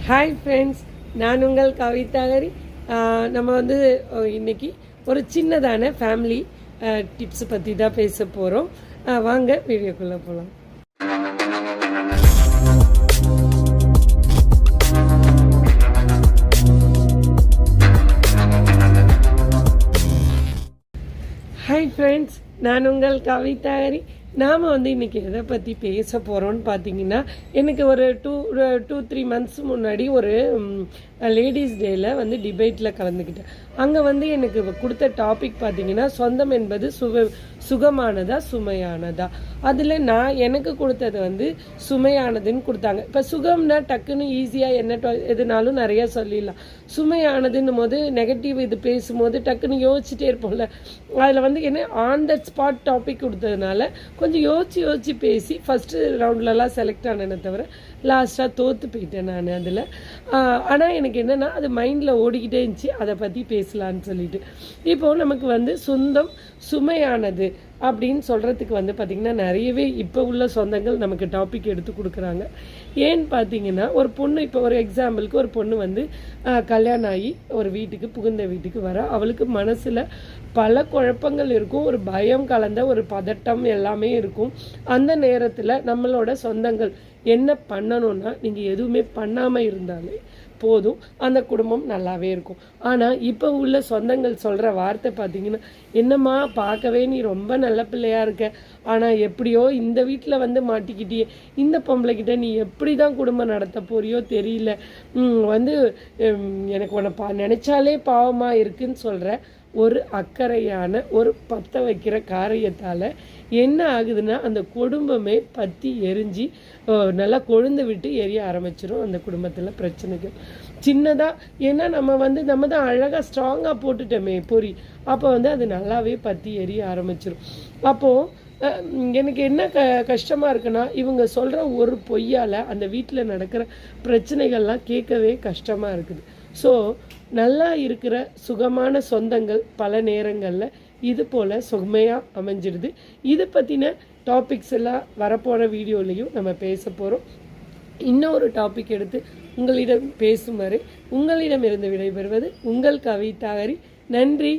Hi friends, நான் உங்கள் கவிதாகரி. நம்ம வந்து இன்னைக்கு ஒரு சின்னதான ஃபேமிலி டிப்ஸ் பற்றி தான் பேச போகிறோம். வாங்க வீடியோக்குள்ளே போகலாம். ஹாய் ஃப்ரெண்ட்ஸ், நான் உங்கள் கவிதாகரி. நாம் வந்து இன்றைக்கி எதை பற்றி பேச போகிறோன்னு பார்த்தீங்கன்னா, எனக்கு ஒரு டூ 3 மந்த்ஸ் முன்னாடி ஒரு லேடிஸ் டேயில் வந்து டிபேட்டில் கலந்துக்கிட்டேன். அங்கே வந்து எனக்கு கொடுத்த டாபிக் பார்த்தீங்கன்னா, சொந்தம் என்பது சுகமானதா சுமையானதா. அதில் நான் எனக்கு கொடுத்தது வந்து சுமையானதுன்னு கொடுத்தாங்க. இப்போ சுகம்னா டக்குன்னு ஈஸியாக என்ன எதுனாலும் நிறையா சொல்லிடலாம். சுமையானதுன்னும் போது நெகட்டிவ் இது பேசும்போது டக்குன்னு யோசிச்சுட்டே இருப்போம்ல. அதில் வந்து என்ன ஆன் த ஸ்பாட் டாபிக் கொடுத்ததுனால கொஞ்சம் யோசிச்சு பேசி ஃபஸ்ட்டு ரவுண்ட்லலாம் செலக்ட் ஆனேனே தவிர லாஸ்ட்டாக தோற்று போயிட்டேன் நான் அதில். ஆனால் எனக்கு என்னென்னா அது மைண்டில் ஓடிக்கிட்டே இருந்துச்சு, அதை பற்றி பேசலான்னு சொல்லிட்டு. இப்போது நமக்கு வந்து சொந்தம் சுமையானது அப்படின்னு சொல்கிறதுக்கு வந்து பார்த்திங்கன்னா நிறையவே இப்போ உள்ள சொந்தங்கள் நமக்கு டாபிக் எடுத்து கொடுக்குறாங்க. ஏன்னு பார்த்தீங்கன்னா, ஒரு பொண்ணு இப்போ ஒரு எக்ஸாம்பிளுக்கு ஒரு பொண்ணு வந்து கல்யாணம் ஆகி ஒரு வீட்டுக்கு புகுந்த வீட்டுக்கு வர, அவளுக்கு மனசில் பல குழப்பங்கள் இருக்கும், ஒரு பயம் கலந்த ஒரு பதட்டம் எல்லாமே இருக்கும். அந்த நேரத்தில் நம்மளோட சொந்தங்கள் என்ன பண்ணணும்னா, நீங்கள் எதுவுமே பண்ணாமல் இருந்தாலே போதும், அந்த குடும்பம் நல்லாவே இருக்கும். ஆனால் இப்போ உள்ள சொந்தங்கள் சொல்கிற வார்த்தை பார்த்தீங்கன்னா, என்னம்மா பார்க்கவே நீ ரொம்ப நல்ல பிள்ளையா இருக்க, ஆனால் எப்படியோ இந்த வீட்டில் வந்து மாட்டிக்கிட்டியே, இந்த பொம்பளைக்கிட்ட நீ எப்படி தான் குடும்பம் நடத்த போறியோ தெரியல, வந்து எனக்கு உன்னை நினச்சாலே பாவமாக இருக்குன்னு சொல்கிற ஒரு அக்கறையான ஒரு பற்ற வைக்கிற காரியத்தால் என்ன ஆகுதுன்னா, அந்த குடும்பமே பற்றி எரிஞ்சு நல்லா கொழுந்து விட்டு எரிய ஆரம்பிச்சிடும். அந்த குடும்பத்தில் பிரச்சனைகள் சின்னதாக, ஏன்னா நம்ம தான் அழகாக ஸ்ட்ராங்காக போட்டுட்டோமே பொறி, அப்போ வந்து அது நல்லாவே பற்றி எரிய ஆரம்பிச்சிடும். அப்போது எனக்கு என்ன கஷ்டமாக இருக்குன்னா, இவங்க சொல்கிற ஒரு பொய்யால் அந்த வீட்டில் நடக்கிற பிரச்சனைகள்லாம் கேட்கவே கஷ்டமாக இருக்குது. ஸோ நல்லா இருக்கிற சுகமான சொந்தங்கள் பல நேரங்களில் இது போல் சுமையாக அமைஞ்சிடுது. இது பற்றின டாபிக்ஸ் எல்லாம் வரப்போகிற வீடியோலையும் நம்ம பேச போகிறோம். இன்னொரு டாபிக் எடுத்து உங்களிடம் பேசும் வரை உங்களிடமிருந்து விடைபெறுவது உங்கள் கவிதாகரி. நன்றி.